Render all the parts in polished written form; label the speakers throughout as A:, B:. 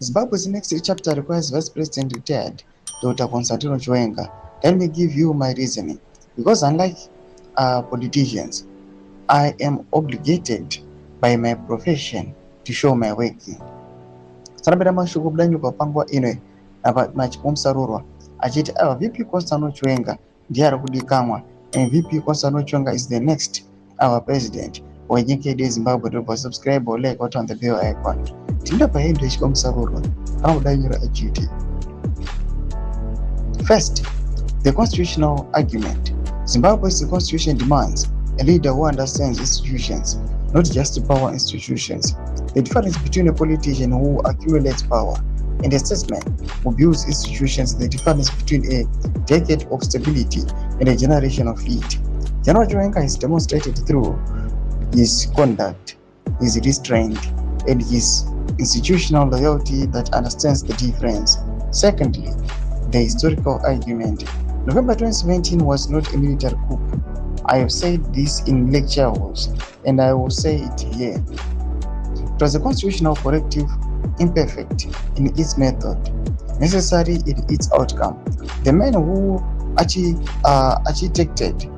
A: Zimbabwe's next chapter requires Vice President retired Dr. Constantino Chiwenga. Let me give you my reasoning. Because unlike politicians, I am obligated by my profession to show my working. Sanapera mashoko budanyi ukapangwa ine apa machipomsarurwa achiti ava VP Constantino Chiwenga ndiye ari kudikamwa and VP Constantino Chiwenga is the next our president wenyika yedu yeZimbabwe. Tobva subscribe or like on the bell icon. Tinda paendo yechipomsarurwa kana kudanyura achiti. First, the constitutional argument. Zimbabwe's constitution demands a leader who understands institutions, not just power institutions. The difference between a politician who accumulates power and a statesman who builds institutions, the difference between a decade of stability and a generation of heat. General Chiwenga has demonstrated through his conduct, his restraint, and his institutional loyalty that understands the difference. Secondly, the historical argument. November 2017 was not a military coup. I have said this in lecture halls, and I will say it here. It was a constitutional corrective, imperfect in its method, necessary in its outcome. The men who architected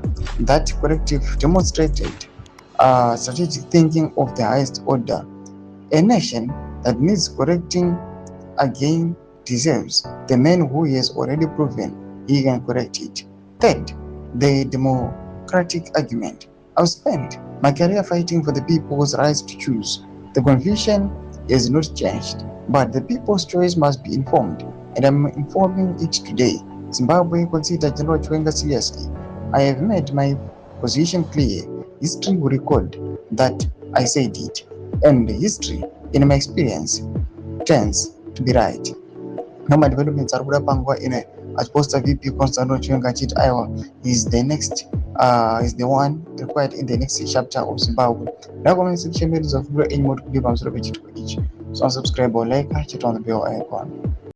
A: that corrective demonstrated strategic thinking of the highest order. A nation that needs correcting again deserves the man who has already proven he can correct it. Third, the democratic argument. I've spent my career fighting for the people's rights to choose. The confusion has not changed, but the people's choice must be informed, and I'm informing it today. Zimbabwe consider General Chiwenga seriously. I have made my position clear. History will record that I said it, and history, in my experience, tends to be right. Normal developments are pangwa in as poster VP Constantino Chiwenga achiti aiwa is the next is the one required in the next chapter of Zimbabwe. Recommend section videos of any more to be pamusoro pechitiko ichi. So subscribe or like, hit on the bell icon.